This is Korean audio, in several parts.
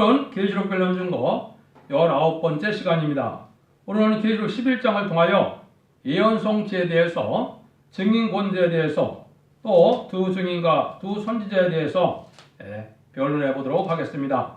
오늘은 계시록 변론 증거 19번째 시간입니다. 오늘은 계시록 11장을 통하여 예언 성취에 대해서, 증인 권세에 대해서, 또 두 증인과 두 선지자에 대해서 변론해 보도록 하겠습니다.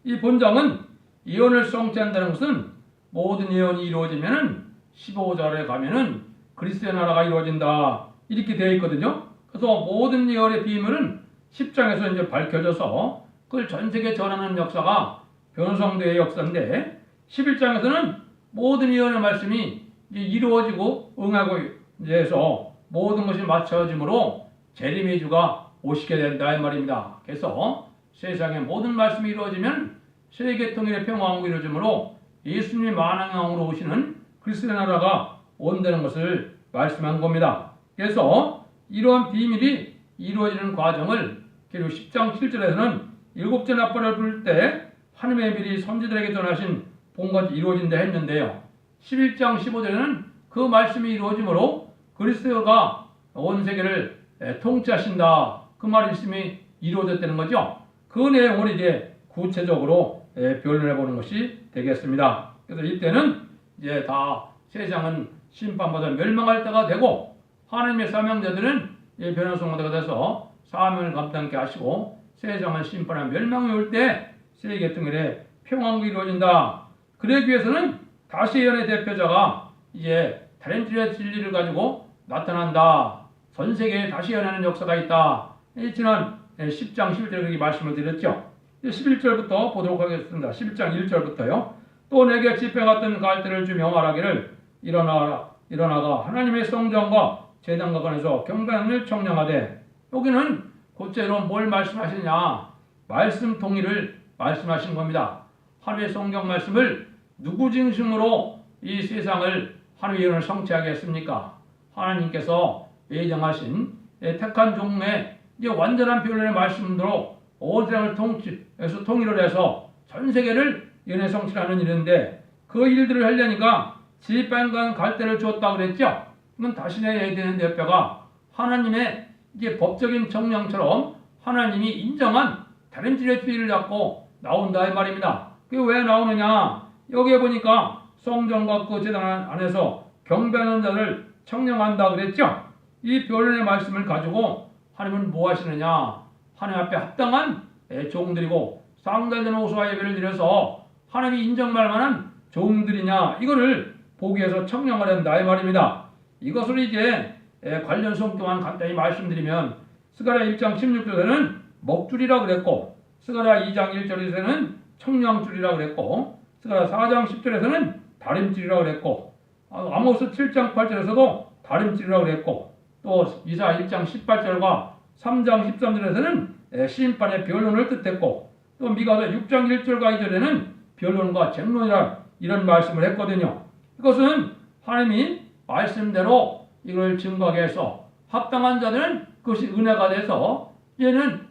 이 본장은 예언을 성취한다는 것은 모든 예언이 이루어지면은 15절에 가면은 그리스도의 나라가 이루어진다 이렇게 되어 있거든요. 그래서 모든 예언의 비밀은 10장에서 이제 밝혀져서 그걸 전 세계에 전하는 역사가 변성대의 역사인데, 11장에서는 모든 예언의 말씀이 이제 이루어지고 응하고 해서 모든 것이 맞춰짐으로 재림의 주가 오시게 된다 이 말입니다. 그래서 세상의 모든 말씀이 이루어지면 세계 통일의 평화왕국이 이루어지므로 예수님이 만왕왕으로 오시는 그리스도의 나라가 온다는 것을 말씀한 겁니다. 그래서 이러한 비밀이 이루어지는 과정을 그리고 10장 7절에서는 일곱째 나팔을 불 때 하나님의 미리 선지자들에게 전하신 본것이 이루어진다 했는데요. 11장 15절에는 그 말씀이 이루어지므로 그리스도가 온 세계를 통치하신다 그 말씀이 이루어졌다는 거죠. 그 내용을 이제 구체적으로 변론해 보는 것이 되겠습니다. 그래서 이때는 이제 다 세상은 심판받아 멸망할 때가 되고, 하나님의 사명자들은 변화 성도가 돼서 사명을 감당케 하시고, 세상을 심판한 멸망이 올 때 세계 통일의 평화가 이루어진다. 그러기 위해서는 다시 예언의 대표자가 이제 다림질의 진리를 가지고 나타난다. 전 세계에 다시 예언하는 역사가 있다. 지난 10장 11절에 그렇게 말씀을 드렸죠. 11절부터 보도록 하겠습니다. 11장 1절부터요. 또 내게 지폐 같은 갈대를 주며 말하기를 일어나가 하나님의 성전과 제단과 관해서 경배를 청량하되. 여기는 곧제로 뭘 말씀하시냐? 말씀 통일을 말씀하신 겁니다. 하나님의 성경 말씀을 누구 중심으로 이 세상을 하나님의 예언을 성취하게 했습니까? 하나님께서 예정하신 택한 종의 이제 완전한 변론의 말씀으로 온 세상을 통일을 해서 전 세계를 예언의 성취하는 일인데, 그 일들을 하려니까 지휘관과 갈대를 주었다고 그랬죠. 그건 다시내 에덴의 대표가 하나님의 이제 법적인 정령처럼 하나님이 인정한 다림질의 주의를 잡고 나온다 이 말입니다. 그게 왜 나오느냐? 여기에 보니까 성전과 그 제단 안에서 경배하는 자를 청령한다 그랬죠. 이 변론의 말씀을 가지고 하나님은 뭐 하시느냐? 하나님 앞에 합당한 종들이고 상달된 호소와 예배를 드려서 하나님이 인정할 만한 종들이냐, 이거를 보기 위해서 청령을 한다 이 말입니다. 이것을 이제 관련 성경만 간단히 말씀드리면, 스가랴 1장 16절에는 먹줄이라고 그랬고, 스가랴 2장 1절에서는 청량줄이라고 그랬고, 스가랴 4장 10절에서는 다림줄이라고 그랬고, 아모스 7장 8절에서도 다림줄이라고 그랬고, 또 이사 1장 18절과 3장 13절에서는 심판의 변론을 뜻했고, 또 미가서 6장 1절과 2절에는 변론과 쟁론이라 이런 말씀을 했거든요. 이것은 하나님이 말씀대로 이걸 증거하게 해서 합당한 자들은 그것이 은혜가 돼서 얘는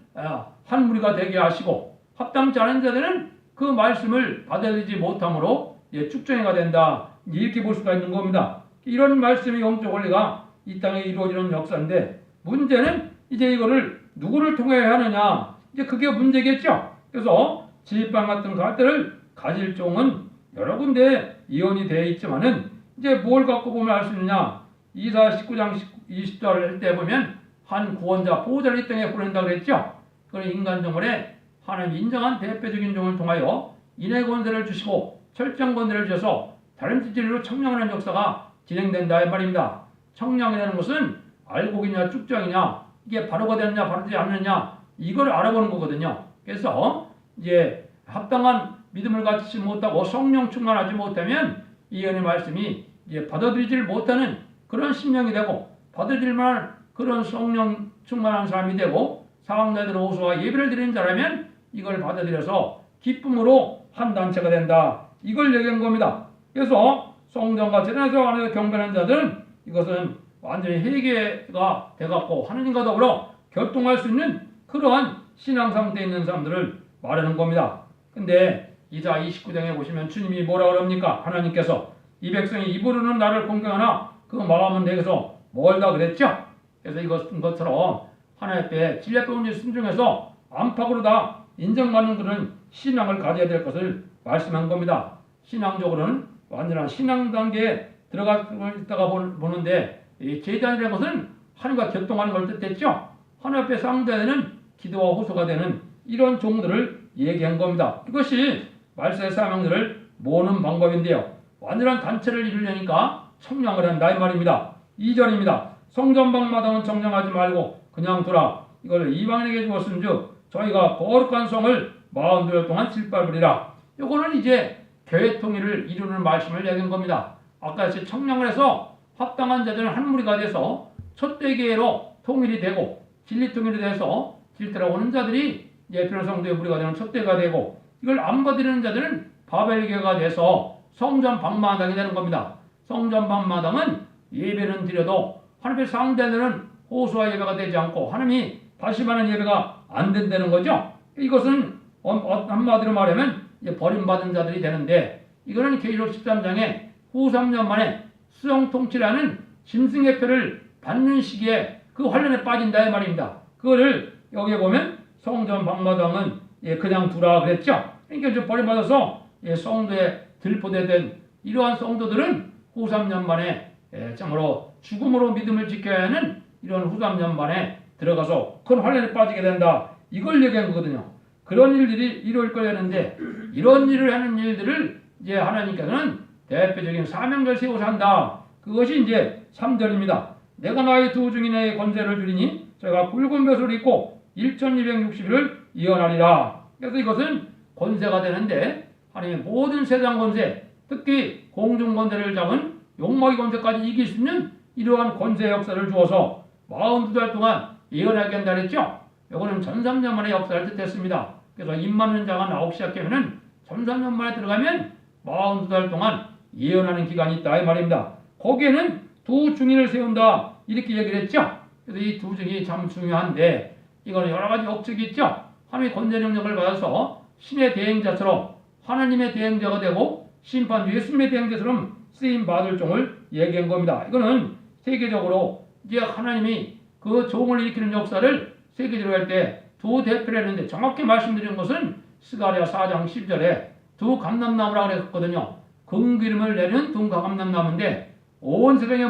한 무리가 되게 하시고, 합당치 않은 자들은 그 말씀을 받아들이지 못함으로 축정해가 된다, 이렇게 볼 수가 있는 겁니다. 이런 말씀의 영적 원리가 이 땅에 이루어지는 역사인데, 문제는 이제 이거를 누구를 통해 하느냐, 이제 그게 문제겠죠. 그래서 지휘판 같은 갈대를 가질 종은 여러 군데 예언이 되어 있지만은 이제 뭘 갖고 보면 알 수 있느냐? 이사 19장 20절을 할 때 보면 한 구원자 보호자를 이 땅에 보낸다고 그랬죠. 그런 인간 정월에 하나님 인정한 대표적인 종을 통하여 인의 권세를 주시고 철저한 권세를 주셔서 다른 진리로 청량하는 역사가 진행된다 이 말입니다. 청량이라는 것은 알곡이냐 쭉정이냐, 이게 바로가 되느냐 바로되지 않느냐, 이걸 알아보는 거거든요. 그래서 이제 합당한 믿음을 갖지 못하고 성령 충만하지 못하면 이 예언의 말씀이 이제 받아들이질 못하는 그런 심령이 되고, 받아들일 만한 그런 성령 충만한 사람이 되고, 사랑자들의 호소와 예배를 드리는 자라면 이걸 받아들여서 기쁨으로 한 단체가 된다, 이걸 얘기한 겁니다. 그래서 성전과 제단에서 안에서 경배하는 자들은 이것은 완전히 회개가 돼갖고 하나님과 더불어 결동할 수 있는 그러한 신앙 상태에 있는 사람들을 말하는 겁니다. 근데 이사 29장에 보시면 주님이 뭐라고 합니까? 하나님께서 이 백성이 입으로는 나를 공경하나 그 마음은 내게서 멀다 그랬죠. 그래서 이것처럼 하나님 앞에 진리에 온전히 순종해서 안팎으로 다 인정받는 그런 신앙을 가져야 될 것을 말씀한 겁니다. 신앙적으로는 완전한 신앙 단계에 들어가다가 보는데 이 제단이라는 것은 하나님과 교통하는 걸 뜻했죠. 하나님 앞에 상대하는 기도와 호소가 되는 이런 종들을 얘기한 겁니다. 이것이 말세의 사명들을 모으는 방법인데요. 완전한 단체를 이루려니까 청량을 한다 이 말입니다. 2절입니다. 성전방마당은 정령하지 말고 그냥 두라. 이걸 이방인에게 주었은즉 저희가 거룩한 성을 42일 동안 질밟으리라. 이거는 이제 교회 통일을 이루는 말씀을 얘기한 겁니다. 아까 같이 청량을 해서 합당한 자들은 한 무리가 돼서 첫대교회로 통일이 되고 진리 통일이 돼서 질투라고 하는 자들이 예표는 성도의 무리가 되는 첫대가 되고 이걸 안 받으려는 자들은 바벨교회가 돼서 성전 방마당이 되는 겁니다. 성전 방마당은 예배는 드려도 하나님의 상대는 호소와 예배가 되지 않고 하나님이 다시 받는 예배가 안 된다는 거죠. 이것은 한마디로 말하면 버림받은 자들이 되는데 이거는 계시록 13장에 후 3년 만에 수용 통치라는 짐승의 표를 받는 시기에 그 환란에 빠진다 이 말입니다. 그거를 여기에 보면 성전 방마당은 그냥 두라 그랬죠. 그러니까 버림받아서 성도에 들포되던 이러한 성도들은 후 3년 만에 참으로 죽음으로 믿음을 지켜야 하는 이런 후 3년 만에 들어가서 큰 환란에 빠지게 된다. 이걸 얘기한 거거든요. 그런 일들이 이루어질 거였는데 이런 일을 하는 일들을 이제 하나님께서는 대표적인 사명을 세워서 한다. 그것이 이제 3절입니다. 내가 나의 두 증인의 권세를 주리니 저희가 굵은 벼슬을 입고 1260일을 예언하리라. 그래서 이것은 권세가 되는데 하나님의 모든 세상 권세, 특히 공중 권세를 잡은 욕먹이 권세까지 이길 수 있는 이러한 권세 역사를 주어서 42달 동안 예언하게 한다 그랬죠. 이거는 1300년 만의 역사를 뜻했습니다. 그래서 입 맞는 자가 나오기 시작하면은 1300년 만에 들어가면 42달 동안 예언하는 기간이 있다 이 말입니다. 거기에는 두 증인을 세운다 이렇게 얘기를 했죠. 그래서 이 두 증인이 참 중요한데 이거는 여러 가지 억측이 있죠. 하나님의 권세 능력을 받아서 신의 대행자처럼 하나님의 대행자가 되고 심판 예수님의 대행자처럼 쓰임 받을 종을 얘기한 겁니다. 이거는 세계적으로 이제 하나님이 그 종을 일으키는 역사를 세계적으로 할 때 두 대표를 했는데 정확히 말씀드린 것은 스가랴 4장 10절에 두 감람나무라고 그랬거든요. 금기름을 내는 두 감람나무인데 온 세상에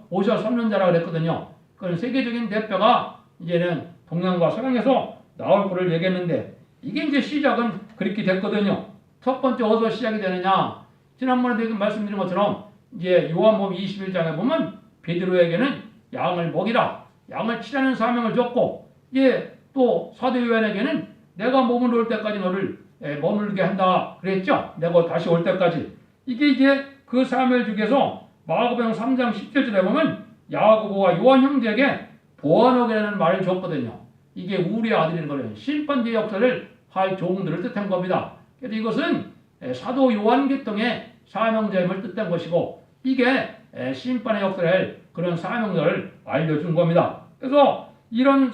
모셔 삼는 자라고 그랬거든요. 그건 세계적인 대표가 이제는 동양과 서양에서 나올 거를 얘기했는데 이게 이제 시작은 그렇게 됐거든요. 첫 번째 어디서 시작이 되느냐? 지난번에 말씀드린 것처럼 이제 요한복음 21장에 보면 베드로에게는 양을 먹이라, 양을 치라는 사명을 줬고 이제 또 사도 요한에게는 내가 머물러 올 때까지 너를 머물게 한다 그랬죠. 내가 다시 올 때까지. 이게 이제 그 사명을 주께서 마가복음 3장 17절에 보면 야고보와 요한 형제에게 보아노게라는 말을 줬거든요. 이게 우리의 아들인 거예요. 심판대의 역사를 할 종들을 뜻한 겁니다. 그래서 이것은 사도 요한 계통의 사명자임을 뜻한 것이고 이게 심판의 역사를 할 그런 사명자를 알려준 겁니다. 그래서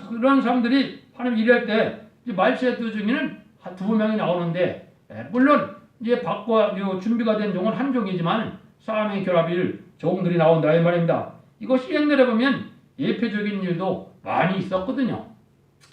그런 사람들이 하나님 일할 때 말세의 두 증인은 두 명이 나오는데 물론 이제 받고 준비가 된 종은 한 종이지만 사명의 결합일 종들이 나온다 이 말입니다. 이것이 옛날에 보면 예표적인 일도 많이 있었거든요.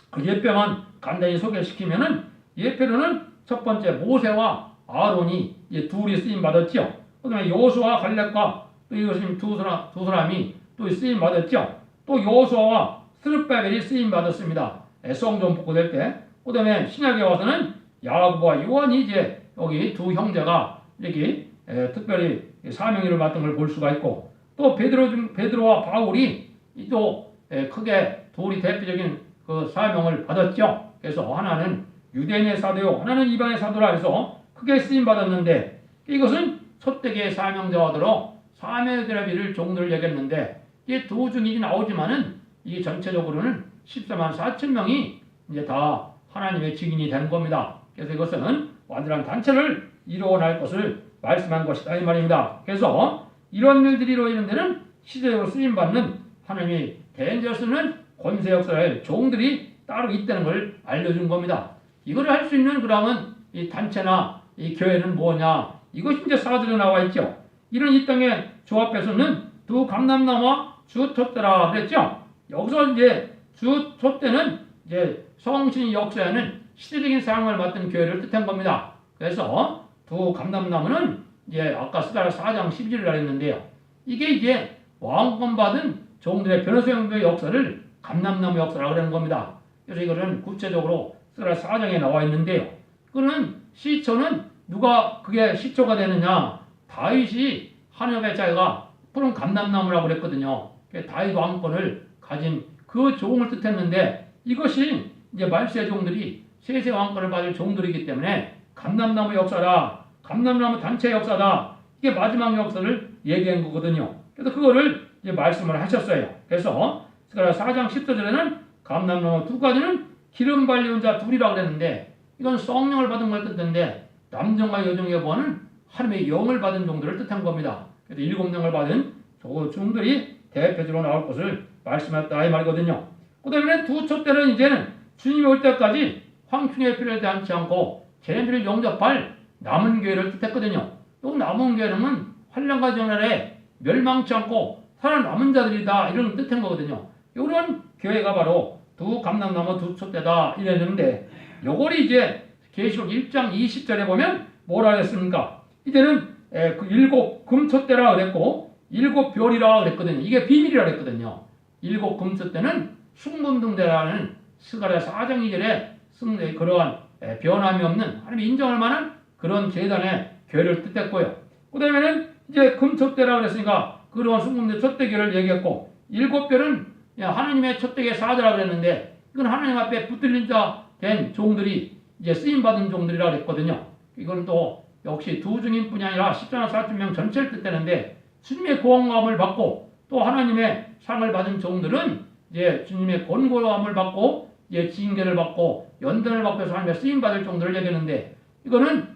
그 예표만 간단히 소개시키면은 예표로는 첫 번째 모세와 아론이 이제 둘이 쓰임 받았죠. 그다음에 여호수아와 갈렙과 또 이것이 두 사람이 또 쓰임 받았죠. 또 여호수아와 스룹바벨이 쓰임 받았습니다. 성전 복구될 때. 그다음에 신약에 와서는 야고보와 요한이 이제 여기 두 형제가 이렇게 특별히 사명일을 맡은 걸 볼 수가 있고 또 베드로와 바울이 또 크게 둘이 대표적인 그 사명을 받았죠. 그래서 하나는 유대인의 사도요, 하나는 이방의 사도라 해서 크게 쓰임 받았는데 이것은 첫대기의 사명자와더러 사명의 결합일을 종들을 얘기했는데 이게 두 증인이 나오지만은 이게 전체적으로는 14만 4천 명이 이제 다 하나님의 증인이 되는 겁니다. 그래서 이것은 완전한 단체를 이루어낼 것을 말씀한 것이다 이 말입니다. 그래서 이런 일들이 이루어지는 데는 시대적으로 쓰임받는 하나님이 대행자 쓰는 권세 역사의 종들이 따로 있다는 걸 알려준 겁니다. 이걸 할 수 있는 그러면 이 단체나 이 교회는 뭐냐? 이것이 이제 사절에 나와 있죠. 이런 이 땅의 주 앞에서는 두 감람나무와 주 톳대라 그랬죠. 여기서 이제 주 톳대는 이제 성신이 역사하는 시대적인 상황을 맡은 교회를 뜻한 겁니다. 그래서 두 감람나무는 이제 아까 스가랴 4장 12절을 했는데요. 이게 이제 왕권 받은 종들의 변호사형의 역사를 감람나무 역사라고 하는 겁니다. 그래서 이거는 구체적으로 스가랴 4장에 나와 있는데요. 그는 시초는 누가 그게 시초가 되느냐? 다윗이 하나님의 자기가 푸른 감람나무라고 그랬거든요. 다윗 왕권을 가진 그 종을 뜻했는데 이것이 이제 말세의 종들이 세세 왕권을 받을 종들이기 때문에 감람나무 역사라, 감람나무 단체 역사다. 이게 마지막 역사를 얘기한 거거든요. 그래서 그거를 이제 말씀을 하셨어요. 그래서 스가랴 4장 10절에는 감람나무 두 가지는 기름 발리운 자 둘이라고 그랬는데 이건 성령을 받은 걸 뜻했는데 남정과 여정에 보는 하나님의 영을 받은 종들을 뜻한 겁니다. 그래서 7명을 받은 저 종들이 대표적으로 나올 것을 말씀했다 이 말이거든요. 그 다음에 두 촛대는 이제는 주님이 올 때까지 황충의 피를 대하지 않고 쟤네들을 영접할 남은 교회를 뜻했거든요. 또 남은 교회는 환난과 전날에 멸망치 않고 살아남은 자들이다 이런 뜻한 거거든요. 이런 교회가 바로 두 감람나무 두 촛대다 이랬는데 요걸 이제 계시록 1장 20절에 보면 뭐라 그랬습니까? 이제는 그 7 금촛대라 그랬고 7 별이라 그랬거든요. 이게 비밀이라 그랬거든요. 7 금촛대는 숭문등대라는 스가랴 4장 2절에 그러한 변함이 없는 하나님이 인정할 만한 그런 제단의 교회를 뜻했고요. 그 다음에는 이제 금촛대라 그랬으니까 그러한 숭문대 촛대교를 얘기했고 7 별은 하나님의 촛대의 사자라 그랬는데 이건 하나님 앞에 붙들린 자 된 종들이 이제 쓰임받은 종들이라 그랬거든요. 이건 또 역시 두 증인뿐이 아니라 14만 4천 명 전체를 뜻하는데 주님의 구원감을 받고 또 하나님의 상을 받은 종들은 이제 주님의 권고함을 받고 이제 징계를 받고 연단을 받고 해서 하나님의 쓰임받을 종들을 얘기하는데 이거는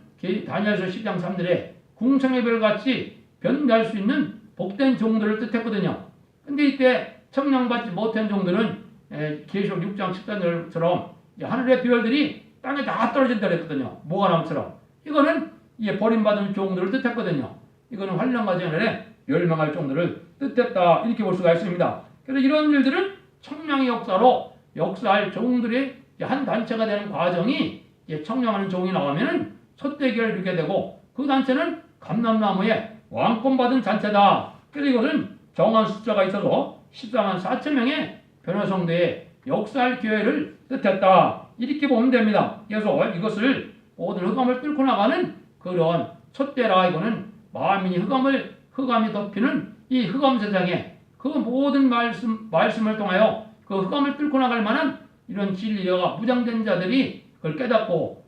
다니엘서 10장 3절에 궁창의 별같이 변할 수 있는 복된 종들을 뜻했거든요. 근데 이때 청량받지 못한 종들은 계시록 6장 14절처럼 하늘의 별들이 땅에 다 떨어진다 그랬거든요. 모가나무처럼. 이거는 버림받은 종들을 뜻했거든요. 이거는 환난과 재난에 멸망할 종들을 뜻했다 이렇게 볼 수가 있습니다. 그래서 이런 일들은 청량의 역사로 역사할 종들의 한 단체가 되는 과정이 청량하는 종이 나오면은 촛대기를 이루게 되고 그 단체는 감람나무의 왕권받은 단체다. 그래서 이것은 정한 숫자가 있어서 14만 4천 명의 변화성대의 역사할 교회를 뜻했다. 이렇게 보면 됩니다. 그래서 이것을 모든 흑암을 뚫고 나가는 그런 촛대라 이거는 만민이 흑암이 덮이는 이 흑암 세상에 그 모든 말씀을 통하여 그 흑암을 뚫고 나갈 만한 이런 진리가 무장된 자들이 그걸 깨닫고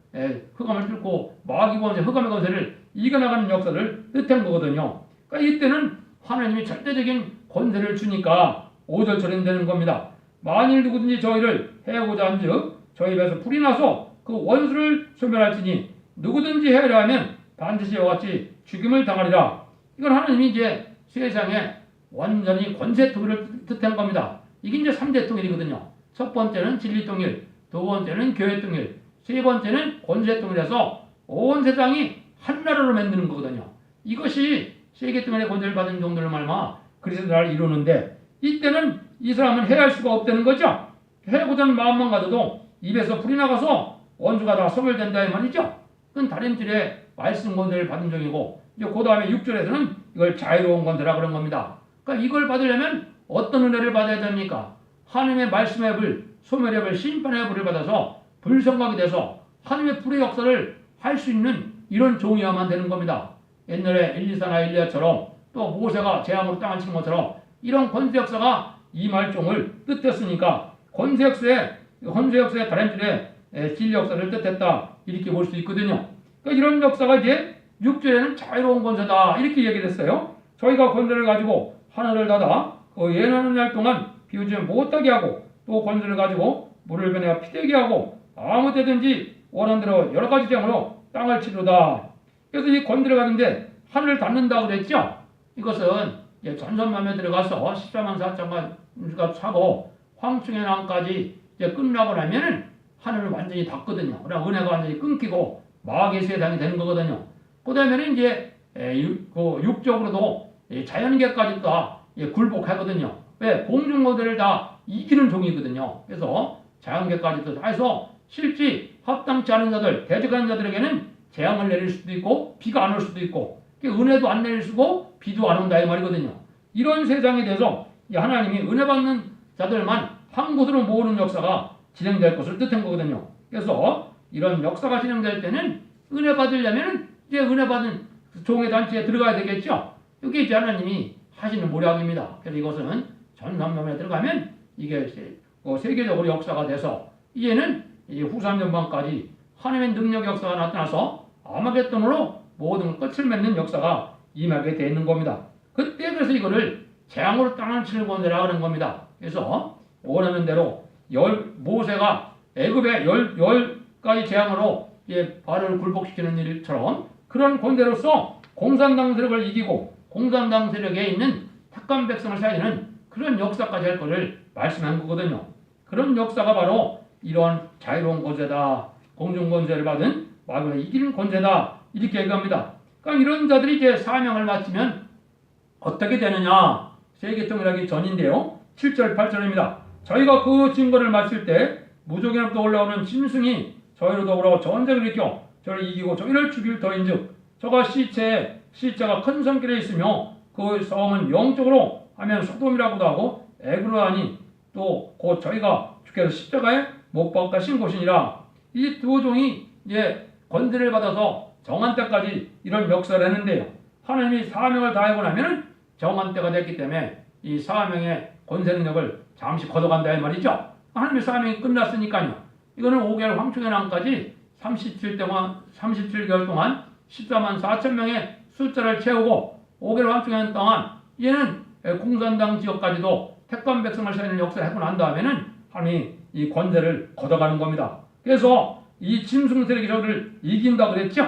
흑암을 뚫고 마귀 권세, 흑암의 권세를 이겨나가는 역사를 뜻한 거거든요. 그러니까 이때는 하나님이 절대적인 권세를 주니까 5절처럼 되는 겁니다. 만일 누구든지 저희를 해하고자 한즉 저희 입에서 불이 나서 그 원수를 소멸할지니 누구든지 해하려 하면 반드시 이와 같이 죽임을 당하리라. 이건 하나님이 이제 세상에 완전히 권세 통일을 뜻한 겁니다. 이게 이제 3대 통일이거든요. 첫 번째는 진리 통일, 두 번째는 교회 통일, 세 번째는 권세 통일해서 온 세상이 한 나라로 만드는 거거든요. 이것이 세계 통일의 권세를 받은 종들을 말마 그리스도 나라를 이루는데 이때는 이 사람은 해할 수가 없다는 거죠. 해고자 하는 마음만 가져도 입에서 불이 나가서 원수가 다 소멸된다 이 말이죠. 그건 다림질의 말씀 권세를 받은 종이고 이제 그 다음에 6절에서는 이걸 자유로운 권세라 그런 겁니다. 그러니까 이걸 받으려면 어떤 은혜를 받아야 됩니까? 하나님의 말씀의 불, 소멸의 불, 심판의 불을 받아서 불성각이 돼서 하나님의 불의 역사를 할 수 있는 이런 종이어야만 되는 겁니다. 옛날에 엘리사나 엘리야처럼 또 모세가 재앙으로 땅을 치는 것처럼 이런 권세 역사가 이 말종을 뜻했으니까 권세 역사의 다림질의 진리 역사를 뜻했다 이렇게 볼 수 있거든요. 그러니까 이런 역사가 이제 6절에는 자유로운 권세다 이렇게 얘기했어요. 저희가 권세를 가지고 하늘을 닫아 그 예언하는 날 동안 비우지 못하게 하고 또 권세를 가지고 물을 변해 피되게 하고 아무 때든지 원하는 대로 여러 가지 재앙으로 땅을 치르다. 그래서 이 권세를 가는데 하늘을 닫는다고 그랬죠. 이것은 전선맘에 들어가서 14만 4천가 차고 황충의 남까지 끝나고 나면은 하늘을 완전히 닫거든요. 그러나 은혜가 완전히 끊기고 마귀의 세상이 되는 거거든요. 그 다음에는 이제 육적으로도 자연계까지 다 굴복하거든요. 왜? 공중모델을 다 이기는 종이거든요. 그래서 자연계까지도 다 해서 실제 합당치 않은 자들, 대적하는 자들에게는 재앙을 내릴 수도 있고 비가 안 올 수도 있고 은혜도 안 내릴 수고 비도 안 온다 이 말이거든요. 이런 세상에 대해서 하나님이 은혜 받는 자들만 한 곳으로 모으는 역사가 진행될 것을 뜻한 거거든요. 그래서 이런 역사가 진행될 때는 은혜 받으려면 이제 은혜 받은 종의 단체에 들어가야 되겠죠. 이게 이제 하나님이 하시는 모략입니다. 그래서 이것은 전산면에 들어가면 이게 세계적으로 역사가 돼서 이제는 후산 전반까지 하나님의 능력 역사가 나타나서 아마겟돈으로 모든 끝을 맺는 역사가 임하게 되어 있는 겁니다. 그때 그래서 이거를 재앙으로 땅을 치는 건데라 그런 겁니다. 그래서 원하는 대로 모세가 애굽의 열 가지 재앙으로 발을 굴복시키는 일처럼 그런 권대로서 공산당 세력을 이기고 공산당 세력에 있는 택한 백성을 살리는 그런 역사까지 할 것을 말씀한 거거든요. 그런 역사가 바로 이러한 자유로운 권세다. 공중 권세를 받은 마귀를 이기는 권세다. 이렇게 얘기합니다. 그러니까 이런 자들이 이제 사명을 마치면 어떻게 되느냐? 세계 통일하기 전인데요. 7절, 8절입니다. 저희가 그 증거를 마칠 때 무적에로부터 올라오는 짐승이 저희로 더불어 전쟁을 일으켜 저를 이기고 저희를 죽일 터인즉 저가 시체가 큰 성길에 있으며 그 성은 영적으로 하면 소돔이라고도 하고 애굽으로 하니 또 곧 저희가 주께서 십자가에 못 박으신 곳이니라. 이 두 종이 이제 권세를 받아서 정한 때까지 이런 역사를 했는데요. 하나님이 사명을 다하고 나면은 정한 때가 됐기 때문에 이 사명의 권세 능력을 잠시 걷어간다 이 말이죠. 하나님의 사명이 끝났으니까요. 이거는 5개월 황충의 난까지 37개월 동안 14만 4천 명의 숫자를 채우고 5개월 황충의 난 동안 얘는 공산당 지역까지도 택한 백성을 살리는 역사를 하고 난 다음에는 하나님이 이 권세를 걷어가는 겁니다. 그래서 이 짐승 세력이 저를 이긴다 그랬죠.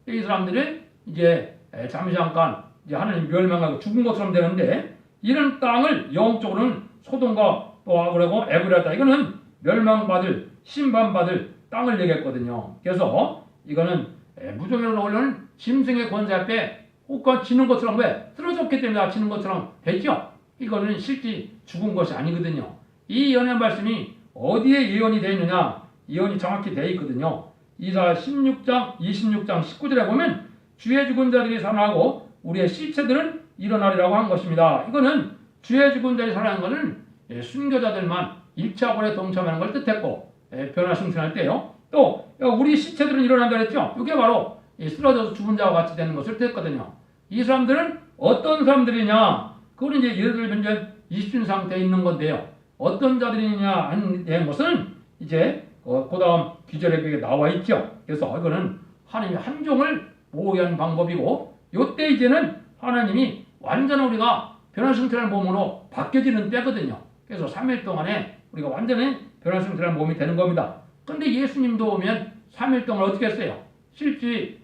이 사람들이 이제 잠시 잠깐 이제 하나님 멸망하고 죽은 것처럼 되는데 이런 땅을 영적으로는 소돔과 또 그리고 에브라다 이거는 멸망받을 심판받을 땅을 얘기했거든요. 그래서 이거는 무적으로 올라오는 짐승의 권세 앞에 혹과 지는 것처럼 왜 쓰러졌기 때문에 지는 것처럼 했죠. 이거는 실제 죽은 것이 아니거든요. 이 예언의 말씀이 어디에 예언이 되어 있느냐? 예언이 정확히 되어 있거든요. 이사 26장 19절에 보면 주의 죽은 자들이 살아나고 우리의 시체들은 일어나리라고 한 것입니다. 이거는 주의 죽은 자들이 살아나는 것은 순교자들만 1차 고에 동참하는 걸 뜻했고 변화 승천할 때요. 또 우리 시체들은 일어난다 그랬죠. 이게 바로 쓰러져서 죽은 자와 같이 되는 것을 뜻했거든요. 이 사람들은 어떤 사람들이냐? 그건 이제 예를 들면 이제 20준 상태에 있는 건데요. 어떤 자들이냐 하는 것은 이제 그 다음 기절에 나와 있죠. 그래서 이거는 하나님의 한 종을 보호하는 방법이고 요때 이제는 하나님이 완전히 우리가 변화승천할 몸으로 바뀌어지는 때거든요. 그래서 3일 동안에 우리가 완전히 변화승천할 몸이 되는 겁니다. 근데 예수님도 오면 3일 동안 어떻게 했어요? 실제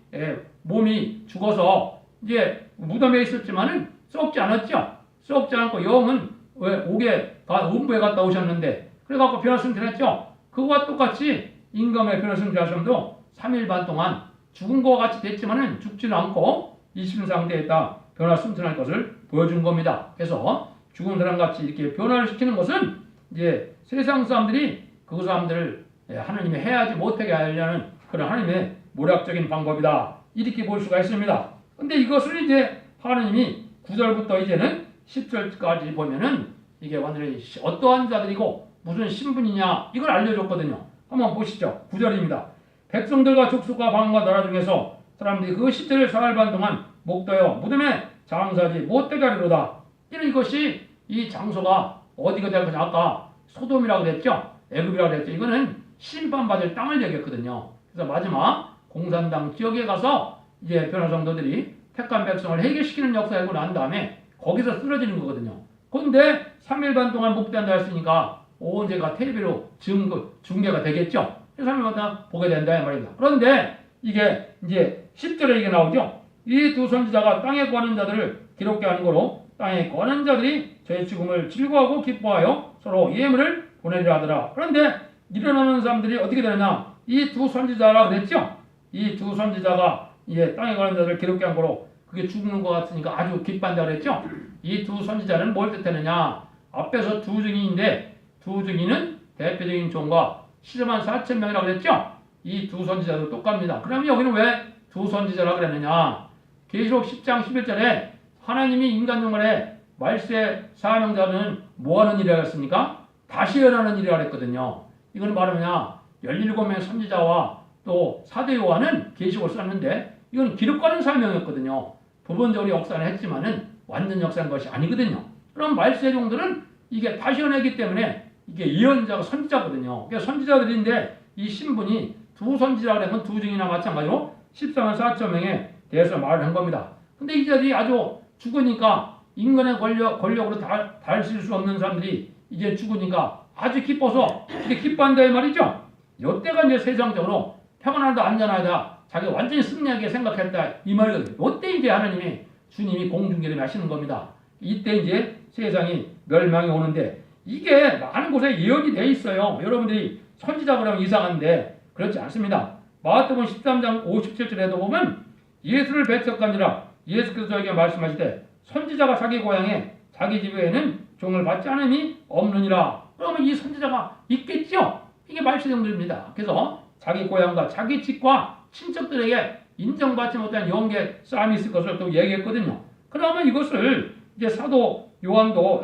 몸이 죽어서 이제 무덤에 있었지만은 썩지 않았죠. 썩지 않고 영은 왜 음부에 갔다 오셨는데 그래갖고 변화승천했죠. 그거와 똑같이 인간의 변화승천하심도 3일 반 동안 죽은 것과 같이 됐지만은 죽지는 않고 이심상태에 있다 변화승천할 것을 보여준 겁니다. 그래서 죽은 사람 같이 이렇게 변화를 시키는 것은 이제 세상 사람들이 그 사람들을 하나님이 해야지 못하게 하려는 그런 하나님의 모략적인 방법이다. 이렇게 볼 수가 있습니다. 근데 이것을 이제 하나님이 9절부터 이제는 10절까지 보면은 이게 완전히 어떠한 자들이고 무슨 신분이냐 이걸 알려줬거든요. 한번 보시죠. 9절입니다. 백성들과 족속과 방과 나라 중에서 사람들이 그 10절을 사흘 반 동안 목도여 무덤에 장사하지 못되게 하리로다. 이런 것이 이 장소가 어디가 될 거냐. 아까 소돔이라고 그랬죠. 애굽이라고 그랬죠. 이거는 심판받을 땅을 얘기했거든요. 그래서 마지막 공산당 지역에 가서 이제 변화성도들이 택한 백성을 해결시키는 역사를 하고 난 다음에 거기서 쓰러지는 거거든요. 그런데 3일 반 동안 목도한다 했으니까 언제가 텔레비로 중계가 되겠죠. 3일마다 보게 된다 이 말입니다. 그런데 이게 이제 10절에 이게 나오죠. 이 두 선지자가 땅에 거하는 자들을 기록게 하는 거로 땅에 거하는 자들이 저의 죽음을 즐거워하고 기뻐하여 서로 예물을 보내리라 하더라. 그런데 일어나는 사람들이 어떻게 되느냐? 이 두 선지자라 그랬죠. 이 두 선지자가 이제 땅에 거하는 자들을 기록게 한 거로 그게 죽는 것 같으니까 아주 기뻐한다 그랬죠. 이 두 선지자는 뭘 뜻하느냐? 앞에서 두 증인인데 두 증인은 대표적인 종과 14만 4천 명이라고 그랬죠. 이 두 선지자도 똑같습니다. 그러면 여기는 왜 두 선지자라 그랬느냐? 계시록 10장 11절에 하나님이 인간 영혼에 말세 사명자는 뭐하는 일이라 했습니까? 다시 일어나는 일이라 그랬거든요. 이건 말하면 17명의 선지자와 또 사도 요한은 계시록을 썼는데 이건 기록하는 사명이었거든요. 부분적으로 역사는 했지만은 완전 역사한 것이 아니거든요. 그럼 말세 종들은 이게 다시 일어나기 때문에 이게 예언자가 선지자거든요. 그러니까 선지자들인데 이 신분이 두 선지자가 되면 두 증이나 마찬가지로 14만 4천 명에 대해서 말을 한 겁니다. 근데 이 자들이 아주 죽으니까 인간의 권력으로 달실 수 없는 사람들이 이제 죽으니까 아주 기뻐서 이게 기뻐한다 이 말이죠. 이때가 이제 세상적으로 평안하다 안전하다 자기가 완전히 승리하게 생각했다 이 말이거든요. 이때 이제 하나님이 주님이 공중계를 하시는 겁니다. 이때 이제 세상이 멸망이 오는데 이게 많은 곳에 예언이 돼 있어요. 여러분들이 선지자 그러면 이상한데 그렇지 않습니다. 마가복음 13장 57절에도 보면 예수를 배척하니라 예수께서 저에게 말씀하시되 선지자가 자기 고향에 자기 집에는 종을 받지 않음이 없느니라. 그러면 이 선지자가 있겠죠. 이게 말씀입니다. 그래서 자기 고향과 자기 집과 친척들에게 인정받지 못한 영계 싸움이 있을 것을 또 얘기했거든요. 그러면 이것을 이제 사도 요한도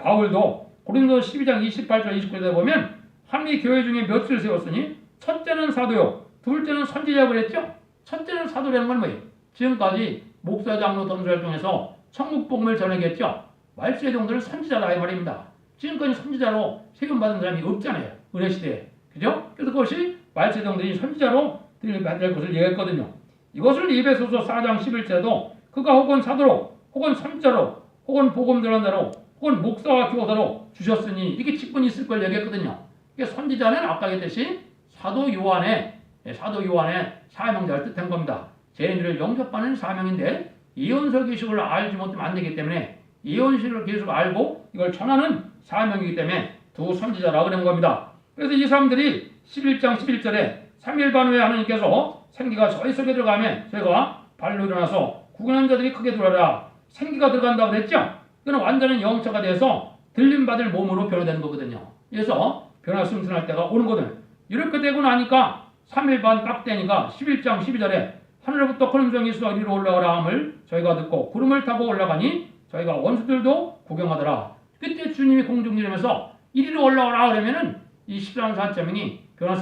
바울도 고린도 12장 28절 29절에 보면 하나님이 교회 중에 몇을 세웠으니 첫째는 사도요 둘째는 선지자라고 그랬죠. 첫째는 사도라는 건 뭐예요? 지금까지 목사 장로 덤수를 통해서 천국 복음을 전하겠죠. 말세 종들은 선지자다 이 말입니다. 지금까지 선지자로 세움받은 사람이 없잖아요. 은혜 시대에. 그죠? 그래서 그것이 말세 종들이 선지자로 받을 것을 얘기했거든요. 이것을 에베소서 4장 11절에도 그가 혹은 사도로 혹은 선지자로 혹은 복음 전환자로 혹은 목사와 교사로 주셨으니 이렇게 직분이 있을 걸 얘기했거든요. 선지자는 아까 얘기했듯이 사도 요한의 사명자를 뜻한 겁니다. 죄인들을 영접하는 사명인데 예언서 계시록을 알지 못하면 안 되기 때문에 예언서 계시록을 알고 이걸 전하는 사명이기 때문에 두 선지자라고 그런 겁니다. 그래서 이 사람들이 11장 11절에 3일 반 후에 하나님께서 생기가 저희 속에 들어가면 저희가 발로 일어나서 구근한 자들이 크게 돌아라. 생기가 들어간다고 그랬죠? 이건 완전한 영처가 돼서 들림받을 몸으로 변화되는 거거든요. 그래서 변화 승천할 때가 오는 거거든요. 이렇게 되고 나니까 3일 반 딱 되니까 11장 12절에 하늘로부터 큰 음성이 있어 이리로 올라오라 함을 저희가 듣고 구름을 타고 올라가니 저희가 원수들도 구경하더라. 그때 주님이 공중이라면서 이리로 올라오라 그러면은 이 14만 4천 명이 변화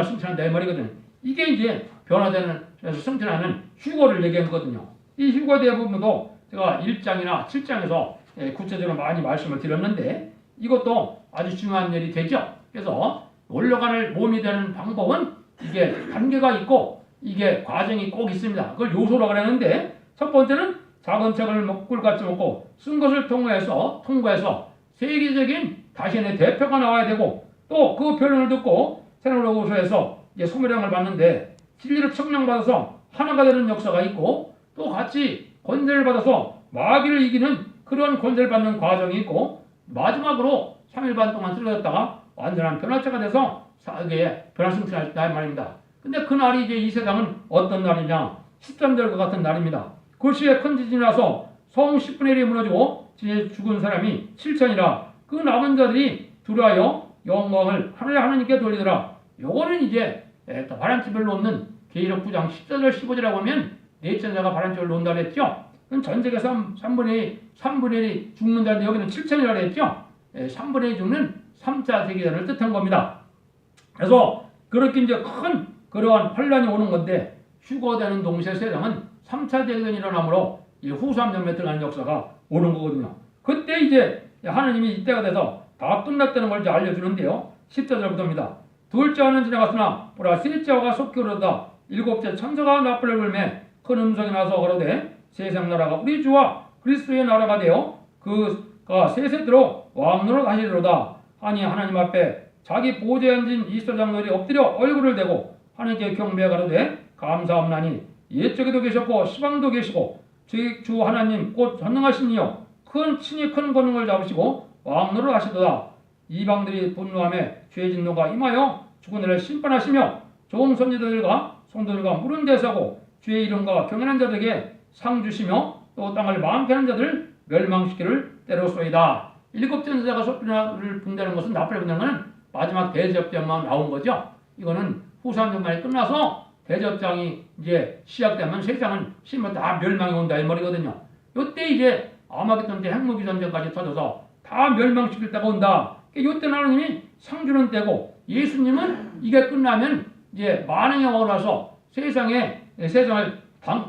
승천한다 이 말이거든요. 이게 이제 변화되는 승천하는 휴거를 얘기한 거거든요. 이 휴거 대부분도 제가 1장이나 7장에서 구체적으로 많이 말씀을 드렸는데 이것도 아주 중요한 일이 되죠. 그래서 올라가는 몸이 되는 방법은 이게 단계가 있고 이게 과정이 꼭 있습니다. 그걸 요소라고 하는데 첫 번째는 작은 책을 꿀같이 먹고 쓴 것을 통과해서 세계적인 자신의 대표가 나와야 되고 또 그 변론을 듣고 새로로고소해서 소명을 받는데 진리를 청량받아서 하나가 되는 역사가 있고 또 같이 권세를 받아서 마귀를 이기는 그런 권세를 받는 과정이 있고 마지막으로 3일 반 동안 쓰러졌다가 완전한 변화체가 돼서 사회에 변화승천할 말입니다. 근데 그 날이 이제 이 세상은 어떤 날이냐? 13절과 같은 날입니다. 그 시에 큰 지진이 나서 성 10분의 1이 무너지고 죽은 사람이 7천이라 그 남은 자들이 두려워하여 영광을 하나님께 돌리더라. 요거는 이제 바람집을 놓는 계시록 9장 14절 15절에 보면 네천자가 바람집을 놓는다 그랬죠. 그럼 전 세계 3분의 1이 죽는다는데 여기는 7천이라고 그랬죠. 3분의 1이 죽는 3차 세계대전을 뜻한 겁니다. 그래서 그렇게 이제 큰 그러한 혼란이 오는 건데 휴거되는 동시에 세상은 3차 대전이 일어나므로 이 후삼전에 들어가는 역사가 오는 거거든요. 그때 이제 하나님이 이때가 돼서 다 끝났다는 걸 이제 알려주는데요. 14절부터입니다. 둘째 하는 지나갔으나 보라 셋째가 속히 오르다 일곱째 천사가 나팔을 불매 큰 음성이 나서 가로되 세상 나라가 우리 주와 그리스도의 나라가 되어 그가 세세대로 왕노로 가시리로다 하니 하나님 앞에 자기 보좌에 앉은 이스라엘장들이 엎드려 얼굴을 대고 하나님께 경배해 가로되 감사합나니 옛적에도 계셨고 시방도 계시고 주 하나님 곧 전능하신 이여 친히 큰 권능을 잡으시고 왕노를 하시도다. 이방들이 분노함에 죄의 진노가 임하여 죽은 이를 심판하시며 좋은 선지자들과 성도들과 물은 대사고 주의 이름과 경연한 자들에게 상 주시며 또 땅을 마음케 하는 자들을 멸망시키를 때로소이다. 일곱 천사가 소리를 분다는 것은 나팔을 분다는 것은 마지막 대접전만 나온 거죠. 이거는 후삼전만이 끝나서 대접장이 이제 시작되면 세상은 심으면 다 멸망이 온다 이 말이거든요. 요때 이제 아마겟돈 때 핵무기 전쟁까지 터져서 다 멸망시킬 때가 온다. 요때 하나님이 상 주는 때고 예수님은 이게 끝나면 이제 만왕의 왕으로 와서 세상을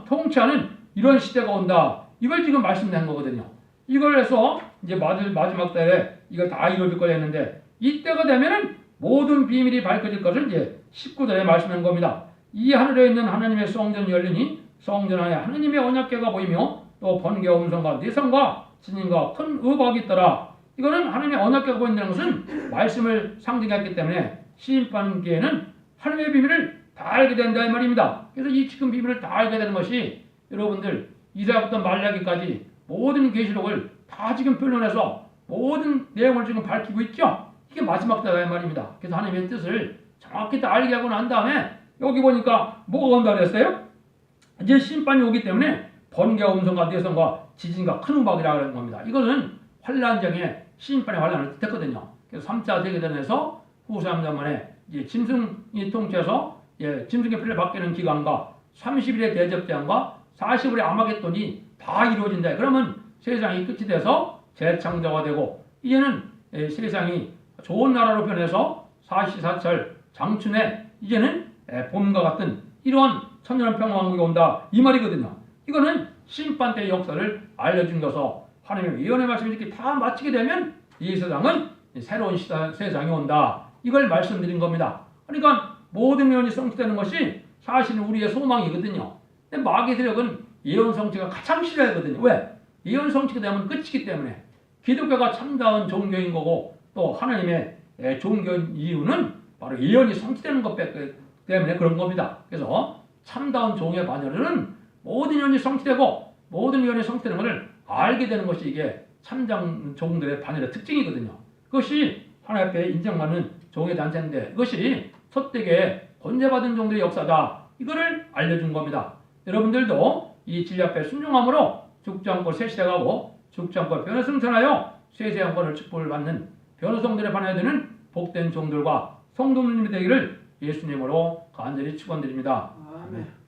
통치하는 이런 시대가 온다. 이걸 지금 말씀드린 거거든요. 이걸 해서 이제 마지막 때에 이걸 다 이루어질 거라 했는데 이때가 되면은 모든 비밀이 밝혀질 것을 이제 19절에 말씀한 겁니다. 이 하늘에 있는 하나님의 성전이 열리니 성전 안에 하나님의 언약궤가 보이며 또 번개와 음성과 내성과 진인과 큰 의박이 있더라. 이거는 하나님의 언약궤가 보인다는 것은 말씀을 상징했기 때문에 시인판기에는 하나님의 비밀을 다 알게 된다 이 말입니다. 그래서 이 지금 비밀을 다 알게 되는 것이 여러분들 이사야부터 말라기까지 모든 계시록을 다 지금 변론해서 모든 내용을 지금 밝히고 있죠. 이게 마지막 때다 이 말입니다. 그래서 하나님의 뜻을 정확히 다 알게 하고 난 다음에 여기 보니까 뭐가 온다 그랬어요? 이제 심판이 오기 때문에 번개와 음성과 내성과 지진과 큰 음박이라고 하는 겁니다. 이것은 환란장에 심판의 환란을 뜻했거든요. 그래서 3차 세계대전에서 후삼전만에 이제 짐승이 통치해서 짐승의 피를 바뀌는 기간과 30일의 대접제한과 40일의 아마겟돈이 다 이루어진다. 그러면 세상이 끝이 돼서 재창조가 되고 이제는 세상이 좋은 나라로 변해서 사시사철 장춘에 이제는 봄과 같은 이러한 천년 평화왕국이 온다 이 말이거든요. 이거는 심판 때의 역사를 알려준 것서 하나님의 예언의 말씀이 이렇게 다 마치게 되면 이 세상은 새로운 세상이 온다. 이걸 말씀드린 겁니다. 그러니까 모든 예언이 성취되는 것이 사실은 우리의 소망이거든요. 근데 마귀 세력은 예언 성취가 가장 싫어하거든요. 왜? 예언 성취가 되면 끝이기 때문에. 기독교가 참다운 종교인 거고 또 하나님의 종교인 이유는 바로 예언이 성취되는 것 때문에 그런 겁니다. 그래서 참다운 종의 반열은 모든 예언이 성취되고 모든 예언이 성취되는 것을 알게 되는 것이 이게 참장 종들의 반열의 특징이거든요. 그것이 하나님 앞에 인정받는 종의 단체인데 그것이 첫대에 권세받은 종들의 역사다. 이거를 알려준 겁니다. 여러분들도 이 진리 앞에 순종함으로 죽지 않고 새 시대가고 죽지 않고 변화 승천하여 세세한 권을 축복을 받는 변호성들의 반해야 되는 복된 종들과 성도님이 되기를 예수님으로 간절히 축원드립니다. 아멘.